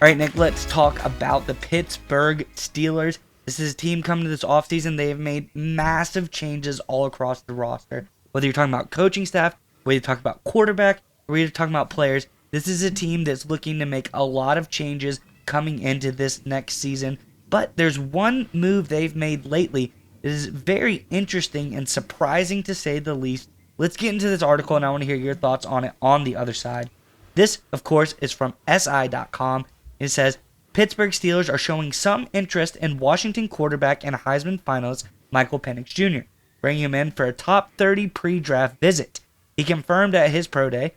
All right, Nick, let's talk about the Pittsburgh Steelers. This is a team coming to this offseason. They have made massive changes all across the roster. Whether you're talking about coaching staff, whether you're talking about quarterback, or whether you're talking about players, this is a team that's looking to make a lot of changes coming into this next season. But there's one move they've made lately that is very interesting and surprising to say the least. Let's get into this article, and I want to hear your thoughts on it on the other side. This, of course, is from SI.com. It says, Pittsburgh Steelers are showing some interest in Washington quarterback and Heisman finalist Michael Penix Jr., bringing him in for a top 30 pre-draft visit. He confirmed at his pro day,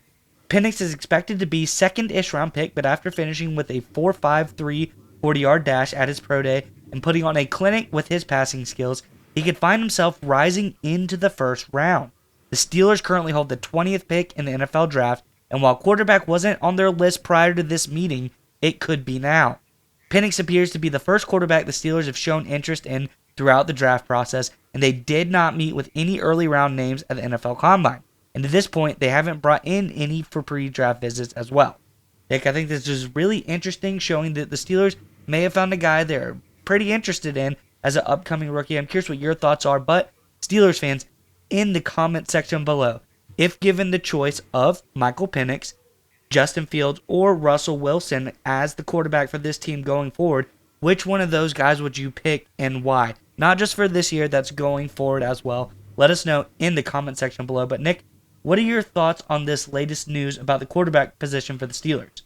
Penix is expected to be second-ish round pick, but after finishing with a 4.53 40-yard dash at his pro day and putting on a clinic with his passing skills, he could find himself rising into the first round. The Steelers currently hold the 20th pick in the NFL draft, and while quarterback wasn't on their list prior to this meeting, it could be now. Penix appears to be the first quarterback the Steelers have shown interest in throughout the draft process, and they did not meet with any early round names at the NFL Combine. And to this point, they haven't brought in any for pre-draft visits as well. Nick, I think this is really interesting, showing that the Steelers may have found a guy they're pretty interested in as an upcoming rookie. I'm curious what your thoughts are, but Steelers fans, in the comment section below, if given the choice of Michael Penix, Justin Fields, or Russell Wilson as the quarterback for this team going forward, which one of those guys would you pick and why? Not just for this year, that's going forward as well. Let us know in the comment section below. But Nick, what are your thoughts on this latest news about the quarterback position for the Steelers?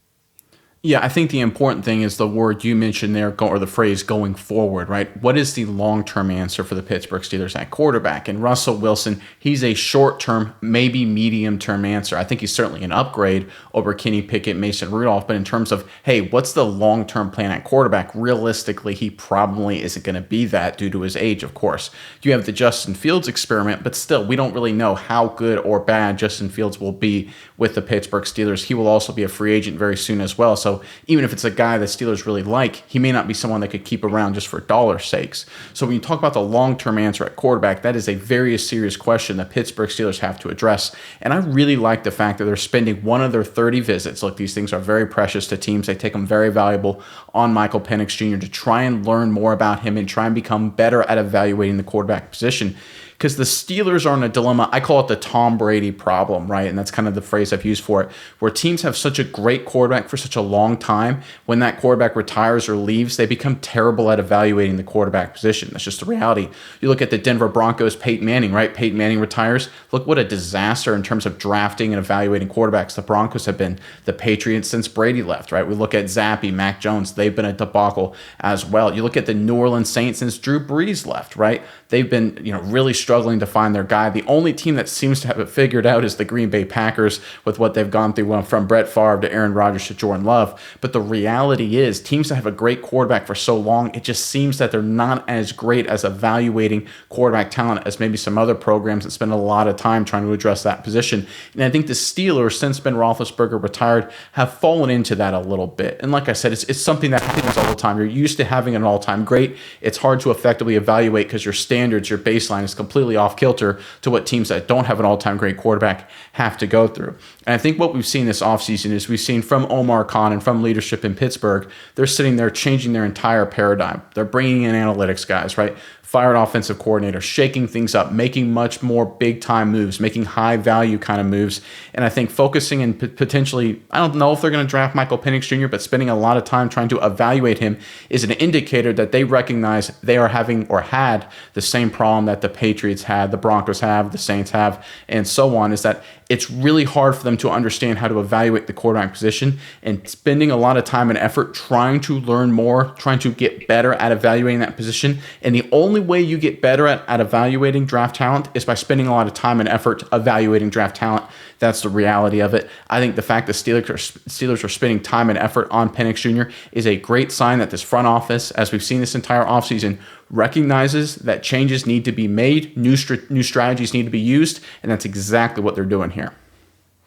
Yeah, I think the important thing is the word you mentioned there, or the phrase going forward, right? What is the long-term answer for the Pittsburgh Steelers at quarterback? And Russell Wilson, he's a short-term, maybe medium-term answer. I think he's certainly an upgrade over Kenny Pickett, Mason Rudolph. But in terms of, hey, what's the long-term plan at quarterback? Realistically, he probably isn't going to be that due to his age, of course. You have the Justin Fields experiment, but still, we don't really know how good or bad Justin Fields will be with the Pittsburgh Steelers. He will also be a free agent very soon as well. So even if it's a guy the Steelers really like, he may not be someone they could keep around just for dollar sakes. So when you talk about the long-term answer at quarterback, that is a very serious question the Pittsburgh Steelers have to address. And I really like the fact that they're spending one of their 30 visits. Look, these things are very precious to teams. They take them very valuable on Michael Penix Jr. to try and learn more about him and try and become better at evaluating the quarterback position. Because the Steelers are in a dilemma. I call it the Tom Brady problem, right? And that's kind of the phrase I've used for it, where teams have such a great quarterback for such a long time. When that quarterback retires or leaves, they become terrible at evaluating the quarterback position. That's just the reality. You look at the Denver Broncos, Peyton Manning, right? Peyton Manning retires. Look what a disaster in terms of drafting and evaluating quarterbacks the Broncos have been. The Patriots since Brady left, right? We look at Zappy, Mac Jones. They've been a debacle as well. You look at the New Orleans Saints since Drew Brees left, right? They've been, really struggling to find their guy. The only team that seems to have it figured out is the Green Bay Packers with what they've gone through from Brett Favre to Aaron Rodgers to Jordan Love. But the reality is teams that have a great quarterback for so long, it just seems that they're not as great as evaluating quarterback talent as maybe some other programs that spend a lot of time trying to address that position. And I think the Steelers, since Ben Roethlisberger retired, have fallen into that a little bit. And like I said, it's something that happens all the time. You're used to having an all-time great. It's hard to effectively evaluate because your standards, your baseline is completely off kilter to what teams that don't have an all-time great quarterback have to go through. And I think what we've seen this offseason is we've seen from Omar Khan and from leadership in Pittsburgh, they're sitting there changing their entire paradigm. They're bringing in analytics guys, right? Fired offensive coordinator, shaking things up, making much more big-time moves, making high-value kind of moves. And I think focusing and potentially, I don't know if they're going to draft Michael Penix Jr., but spending a lot of time trying to evaluate him is an indicator that they recognize they are having or had the same problem that the Patriots had, the Broncos have, the Saints have, and so on, is that it's really hard for them to understand how to evaluate the quarterback position, and spending a lot of time and effort trying to learn more, trying to get better at evaluating that position. And the only way you get better at evaluating draft talent is by spending a lot of time and effort evaluating draft talent. That's the reality of it. I think the fact that Steelers are spending time and effort on Penix Jr. is a great sign that this front office, as we've seen this entire offseason, recognizes that changes need to be made, new strategies need to be used, and that's exactly what they're doing here.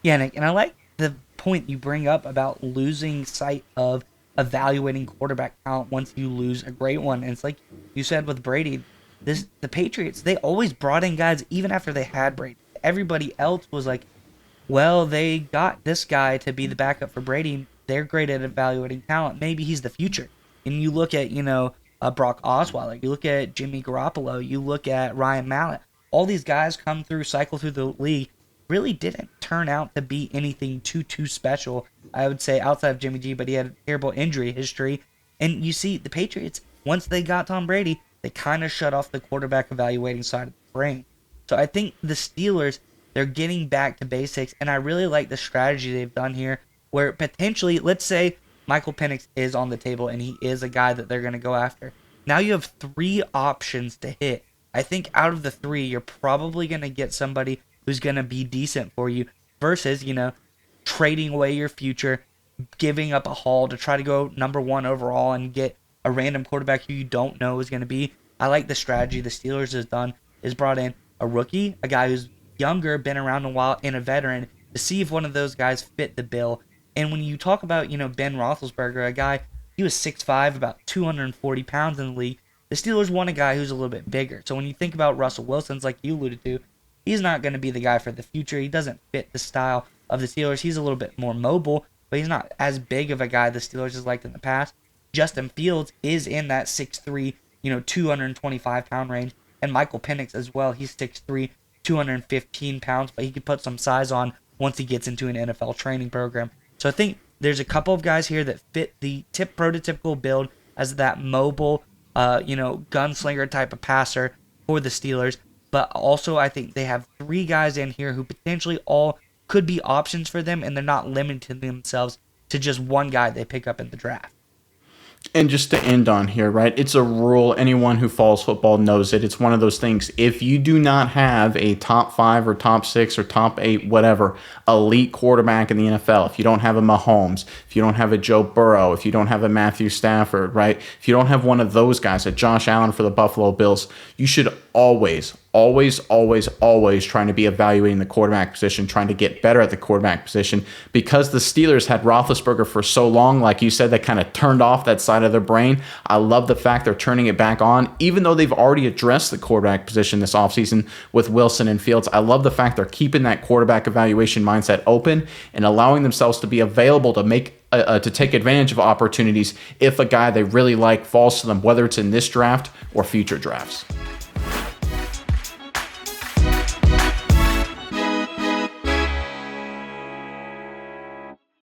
Yeah, Nick, and I like the point you bring up about losing sight of evaluating quarterback talent once you lose a great one. And it's like you said with Brady, the Patriots, they always brought in guys even after they had Brady. Everybody else was like, well, they got this guy to be the backup for Brady. they're great at evaluating talent. Maybe he's the future. And you look at, Brock Osweiler, you look at Jimmy Garoppolo, you look at Ryan Mallett. All these guys cycle through the league, really didn't turn out to be anything too special, I would say, outside of Jimmy G, but he had a terrible injury history. And you see, the Patriots, once they got Tom Brady, they kind of shut off the quarterback evaluating side of the brain. So I think the Steelers, they're getting back to basics, and I really like the strategy they've done here, where potentially, let's say Michael Penix is on the table and he is a guy that they're going to go after. Now you have 3 options to hit. I think out of the 3, you're probably going to get somebody who's going to be decent for you versus, trading away your future, giving up a haul to try to go number 1 overall and get a random quarterback who you don't know is going to be. I like the strategy the Steelers has done, is brought in a rookie, a guy who's younger, been around a while, and a veteran to see if one of those guys fit the bill. And when you talk about, Ben Roethlisberger, a guy, he was 6'5", about 240 pounds in the league. The Steelers want a guy who's a little bit bigger. So when you think about Russell Wilson's, like you alluded to, he's not going to be the guy for the future. He doesn't fit the style of the Steelers. He's a little bit more mobile, but he's not as big of a guy the Steelers has liked in the past. Justin Fields is in that 6'3", 225-pound range. And Michael Penix as well. He's 6'3", 215 pounds, but he could put some size on once he gets into an NFL training program. So I think there's a couple of guys here that fit the prototypical build as that mobile, gunslinger type of passer for the Steelers. But also I think they have 3 guys in here who potentially all could be options for them, and they're not limiting themselves to just one guy they pick up in the draft. And just to end on here, right? It's a rule. Anyone who follows football knows it. It's one of those things. If you do not have a top 5 or top 6 or top 8, whatever, elite quarterback in the NFL, if you don't have a Mahomes, if you don't have a Joe Burrow, if you don't have a Matthew Stafford, right? If you don't have one of those guys, a Josh Allen for the Buffalo Bills, you should always trying to be evaluating the quarterback position, trying to get better at the quarterback position, because the Steelers had Roethlisberger for so long, like you said, that kind of turned off that side of their brain. I love the fact they're turning it back on, even though they've already addressed the quarterback position this offseason with Wilson and Fields. I love the fact they're keeping that quarterback evaluation mindset open and allowing themselves to be available to take advantage of opportunities if a guy they really like falls to them, whether it's in this draft or future drafts.